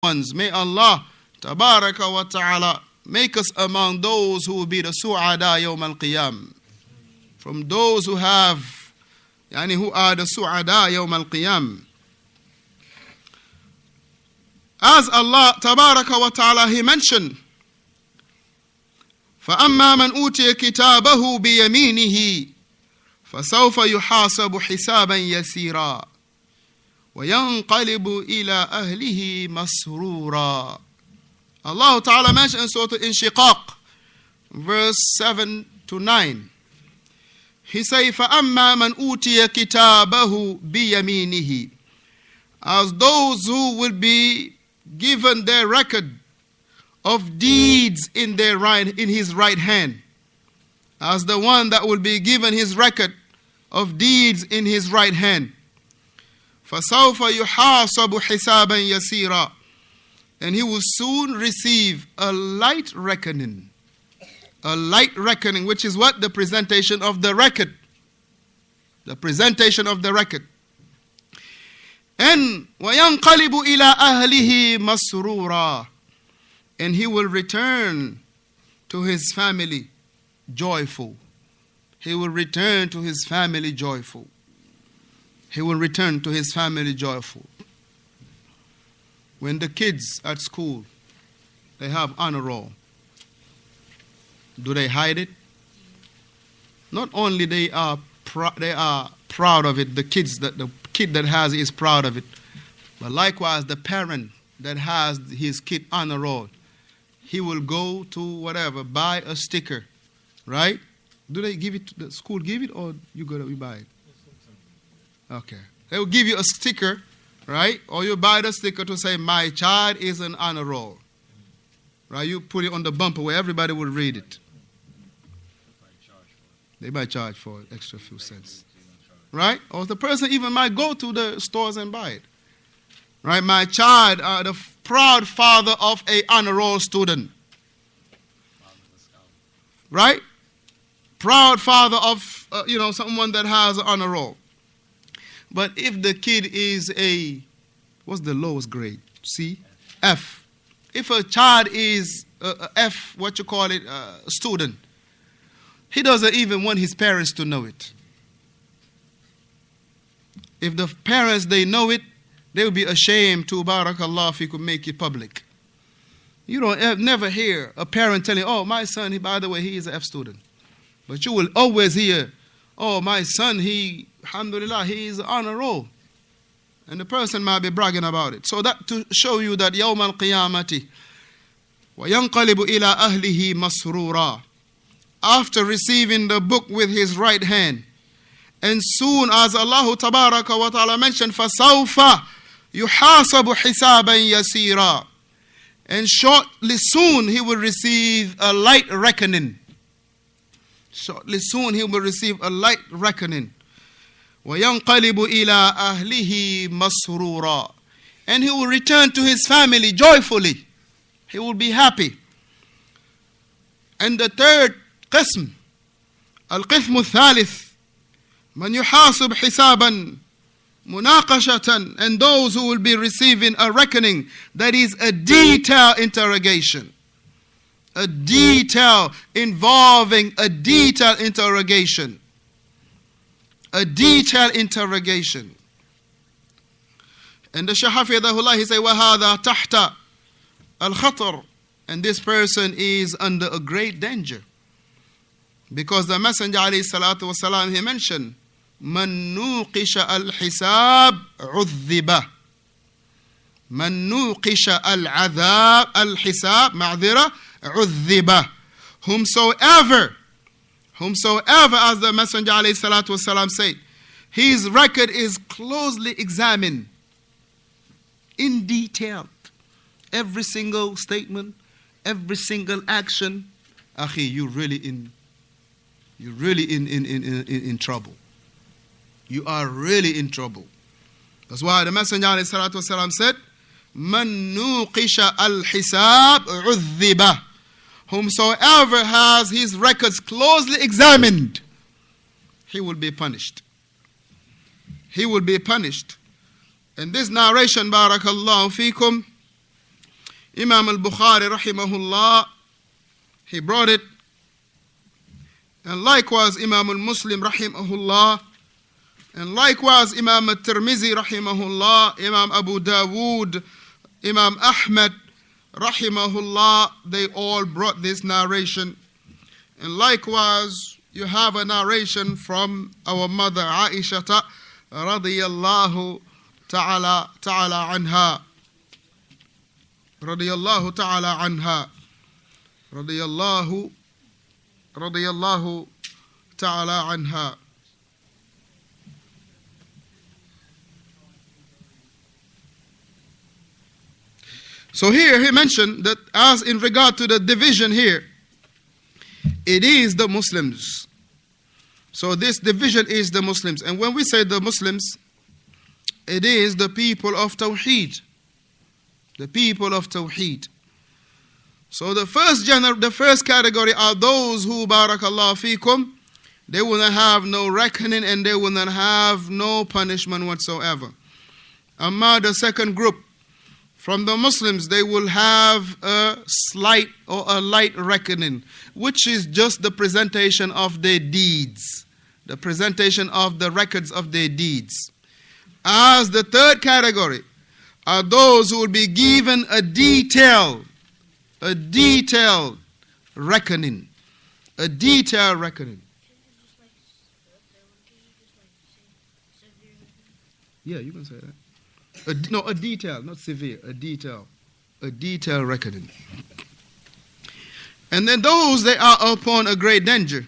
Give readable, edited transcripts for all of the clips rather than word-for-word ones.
ones. May Allah Tabaraka wa Ta'ala make us among those who will be the su'ada yawm al-qiyam. From those who have, who are the su'ada yawm al-qiyam. As Allah Tabaraka wa Ta'ala, He mentioned, فَأَمَّا مَنْ أُوتِيَ كِتَابَهُ بِيَمِينِهِ فَسَوْفَ يُحَاسَبُ حِسَابًا يَسِيرًا وَيَنْقَلِبُ إِلَىٰ أَهْلِهِ مَسْرُورًا. Allah Ta'ala mentioned in Surah Inshiqaq, verse 7 to 9. He says, فَأَمَّا مَنْ أُوتِيَ كِتَابَهُ بِيَمِينِهِ. As those who will be given their record of deeds in his right hand. As the one that will be given his record of deeds in his right hand. فَسَوْفَ يُحَاسَبُ حِسَابًا يَسِيرًا. And he will soon receive a light reckoning. A light reckoning, which is what? The presentation of the record. The presentation of the record. And وَيَنْقَلِبُ إِلَىٰ أَهْلِهِ مَسْرُورًا. And he will return to his family joyful. He will return to his family joyful. He will return to his family joyful. When the kids at school, they have honor roll, do they hide it? Not only they are proud of it, the kid that has it is proud of it, but likewise the parent that has his kid honor roll, he will go to whatever, buy a sticker, right? Do they give it, the school give it, or you buy it? Okay. They will give you a sticker, right? Or you buy the sticker to say, my child is an honor roll. Right? You put it on the bumper where everybody will read it. They might charge for it, extra few cents. Right? Or the person even might go to the stores and buy it. Right? My child, the proud father of a honor roll student. Right? Proud father of, someone that has an honor roll. But if the kid is what's the lowest grade? C? F. If a child is a F, student, he doesn't even want his parents to know it. If the parents, they know it, they will be ashamed to, barakallah, if he could make it public. You don't never hear a parent telling, oh, my son, by the way, he is an F student. But you will always hear, oh, my son, alhamdulillah, he is on a roll. And the person might be bragging about it. So that to show you that يوم القيامة وينقلب إلى أهله مسرورا. After receiving the book with his right hand, and soon as Allah Tabaraka wa Ta'ala mentioned, فَسَوْفَ يُحَاسَبُ حِسَابًا يَسِيرًا. And shortly soon he will receive a light reckoning. Shortly soon he will receive a light reckoning. وَيَنْقَلِبُ إِلَىٰ أَهْلِهِ مَسْرُورًا. And he will return to his family joyfully. He will be happy. And the third qism, القسم الثالث, من يحاسب حسابا مناقشة, and those who will be receiving a reckoning that is a detailed interrogation. A detail involving a detailed interrogation. A detailed interrogation. And the Shaykh Hafidhahullah, he say, وَهَذَا تَحْتَ الْخَطَرِ. And this person is under a great danger. Because the Messenger alayhi salatu wasalam, he mentioned, مَنْ نُوقِشَ الْحِسَابِ عُذِّبَ. مَنْ نُوقِشَ الْعَذَابِ الْحِسَابِ مَعْذِرَةً عُذِّبَ. Whomsoever, as the Messenger alayhi salatu wasalam said, his record is closely examined in detail. Every single statement, every single action. Akhi, you're really in trouble. You are really in trouble. That's why the Messenger alayhi salatu wasalam said, Man nuqisha al-hisab udhiba. Whomsoever has his records closely examined, he will be punished. He will be punished. And this narration, barakallahu fikum, Imam al-Bukhari rahimahullah, he brought it. And likewise Imam al-Muslim rahimahullah. And likewise Imam al-Tirmizi rahimahullah, Imam Abu Dawood, Imam Ahmad rahimahullah, they all brought this narration. And likewise you have a narration from our mother Aisha radiyallahu ta'ala anha. Radiyallahu ta'ala anha. Radiyallahu ta'ala anha. So here he mentioned that as in regard to the division here, it is the Muslims. So this division is the Muslims. And when we say the Muslims, it is the people of Tawheed. The people of Tawheed. So the first category are those who, barakallahu fikum, they will not have no reckoning and they will not have no punishment whatsoever. Amma the second group, from the Muslims, they will have a slight or a light reckoning, which is just the presentation of their deeds. The presentation of the records of their deeds. As the third category are those who will be given a detailed reckoning. A detailed reckoning. Yeah, you can say that. A detail, not severe, a detail reckoning. And then those, they are upon a great danger.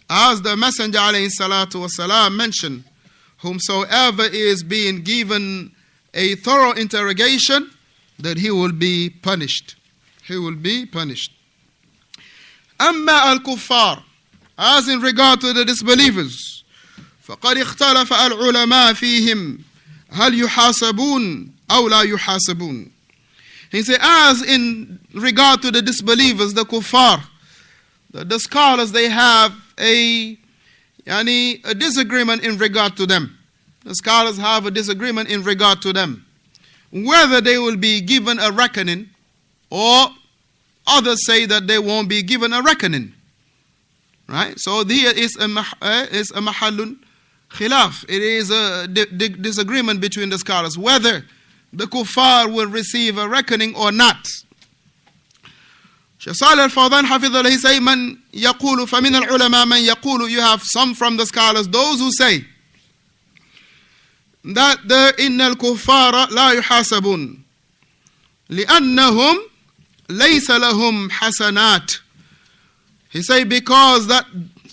As the Messenger alayhi salatu wasalam mentioned, whomsoever is being given a thorough interrogation, that he will be punished. He will be punished. Amma al-kuffar, as in regard to the disbelievers, فَقَدْ اخْتَلَفَ الْعُلَمَاء فِيهِمْ هل يحاسبون أو لا يحاسبون. He said, as in regard to the disbelievers, the kuffar, the scholars, they have a disagreement in regard to them. The scholars have a disagreement in regard to them, whether they will be given a reckoning, or others say that they won't be given a reckoning. Right? So here is a mahallun khilaf. It is a disagreement between the scholars whether the kuffar will receive a reckoning or not. Shaykh Salih al-Fawzaan hafidhullah, he say, man yaqulu famin al-ulama man yaqulu, you have some from the scholars, those who say that the inna al-kuffara la yuhasabun li'annahum laysa lahum hasanat. He say because that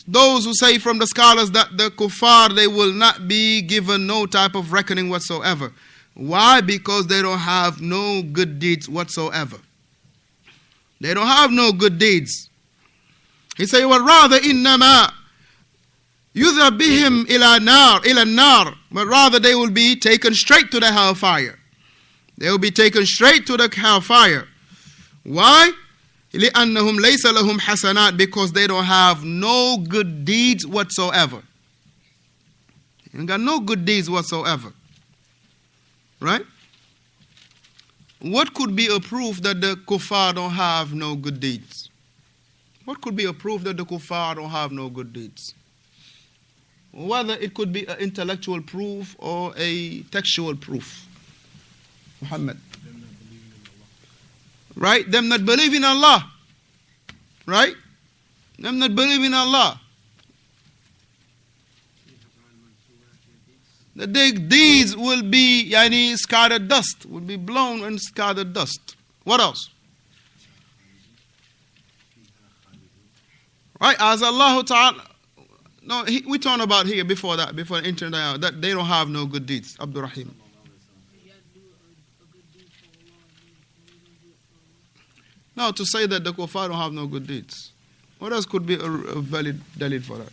those who say from the scholars that the kuffar, they will not be given no type of reckoning whatsoever. Why? Because they don't have no good deeds whatsoever. They don't have no good deeds. He say, well, rather innama yudhab bihim ila nar, but rather they will be taken straight to the hellfire. They will be taken straight to the hellfire. Why? لِأَنَّهُمْ لَيْسَ لَهُمْ حَسَنَاتٍ, because they don't have no good deeds whatsoever. They got no good deeds whatsoever. Right? What could be a proof that the kuffar don't have no good deeds? What could be a proof that the kuffar don't have no good deeds? Whether it could be an intellectual proof or a textual proof. Muhammad. Right? Them not believing in Allah. Right? Them not believing in Allah. The deeds will be scattered dust. Will be blown and scattered dust. What else? Right? As Allah Ta'ala. No, we talked about here before that, before entering that they don't have no good deeds. Abdul Rahim. Now, to say that the kuffar don't have no good deeds, what else could be a valid dalil for that?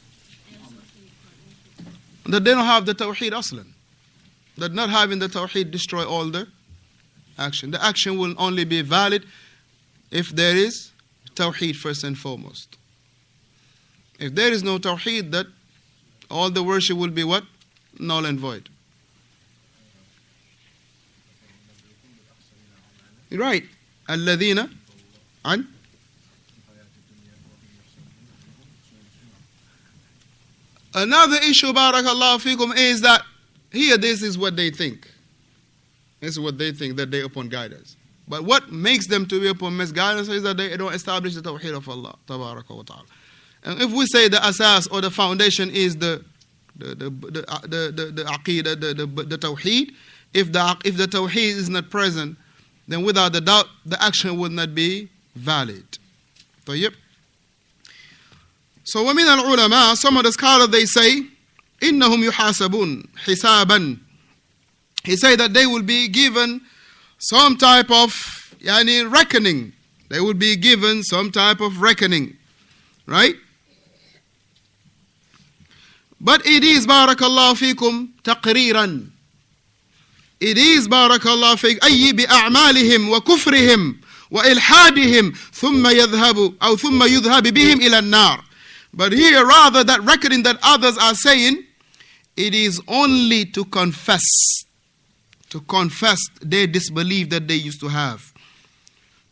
That they don't have the tawheed aslan. That not having the tawheed destroy all the action. The action will only be valid if there is tawheed first and foremost. If there is no tawheed, that all the worship will be what? Null and void. Right. الذين عن Another issue, barakallahu fikum, is that here this is what they think. This is what they think, that they upon guidance. But what makes them to be upon misguidance is that they don't establish the tawheed of Allah, tabaraka wa ta'ala. And if we say the asas or the foundation is the aqidah, the tawheed, if the tawheed is not present, then without the doubt the action would not be valid. طيب. So ومن العلماء, some of the scholars, they say إنهم يحاسبون حسابا. He say that they will be given some type of reckoning. They will be given some type of reckoning, right? But it is barakallahu fikum taqriran. It is barakallahu fik أي بأعمالهم وكفرهم وإلحادهم ثم يذهب بهم إلى النار. But here, rather, that reckoning that others are saying, it is only to confess their disbelief that they used to have,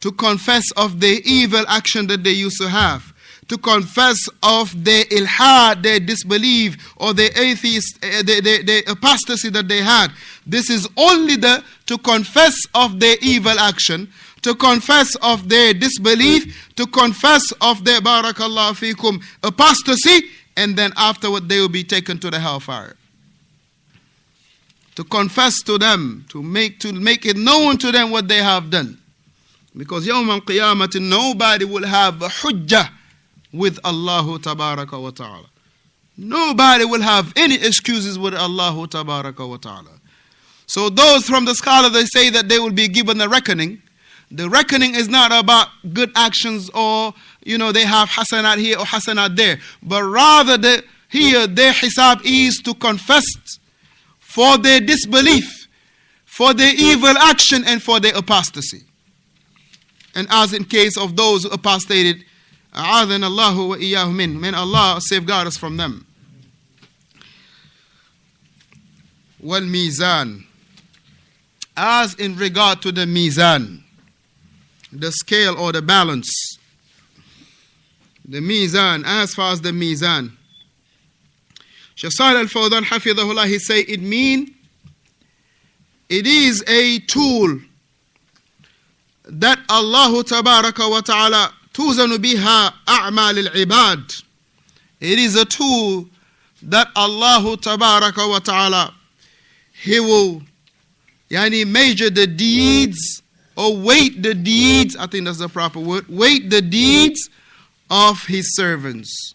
to confess of their evil action that they used to have, to confess of their ilhad, their disbelief, or their atheist, their apostasy that they had. This is only to confess of their evil action, to confess of their disbelief, to confess of their barakallahu fikum apostasy, and then afterward they will be taken to the hellfire. To confess to them, to make it known to them what they have done. Because yawm al-qiyamah, nobody will have a hujjah with Allah tabaraka wa ta'ala. Nobody will have any excuses with Allah tabaraka wa ta'ala. So those from the scholars, they say that they will be given a reckoning. The reckoning is not about good actions or, they have hasanat here or hasanat there. But rather, here their hisab is to confess for their disbelief, for their evil action, and for their apostasy. And as in case of those who apostated, أعاذنا الله وإياه من. May Allah safeguard us from them. والميزان. As in regard to the mizan, the scale or the balance. The mizan, as far as the mizan. Shaykh al-Fawzaan hafidhahullah, he say it is a tool that Allah tabaraka wa ta'ala tuzanu biha a'mal al-ibad. It is a tool that Allah tabaraka wa ta'ala, He will measure the deeds, or weight the deeds, I think that's the proper word, weight the deeds of His servants.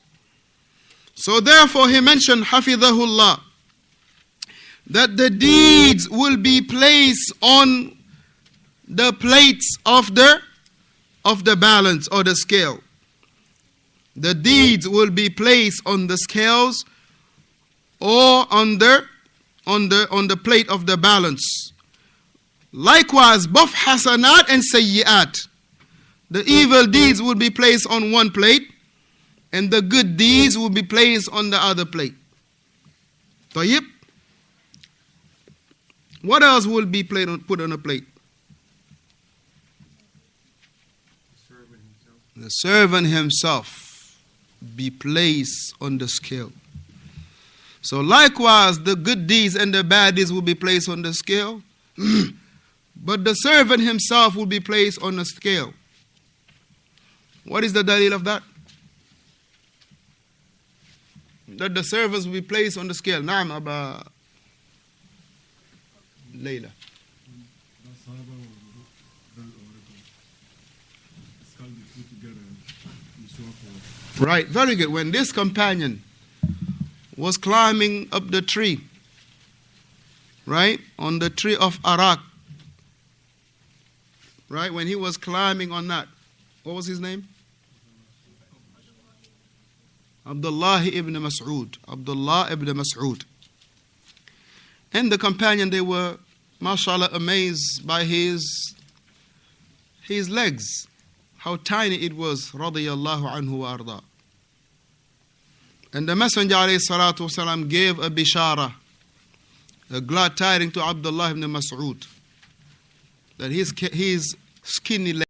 So therefore He mentioned, hafidhahullah, that the deeds will be placed on the plates of the balance or the scale. The deeds will be placed on the scales or on the plate of the balance. Likewise, both hasanat and sayyi'at. The evil deeds will be placed on one plate, and the good deeds will be placed on the other plate. طيب. What else will be put on a plate? The servant himself be placed on the scale. So likewise, the good deeds and the bad deeds will be placed on the scale. But the servant himself will be placed on a scale. What is the dalil of that? That the servants will be placed on the scale. Naam, Aba Layla. Right, very good. When this companion was climbing up the tree, right, on the tree of Arak, right, when he was climbing on that, what was his name? Abdullah ibn Mas'ud. Abdullah ibn Mas'ud. And the companion, they were, mashallah, amazed by his legs, how tiny it was, radiyallahu anhu wa arda. And the Messenger alayhi salatu wasalam gave a bishara, a glad tidings to Abdullah ibn Mas'ud, that his skinny legs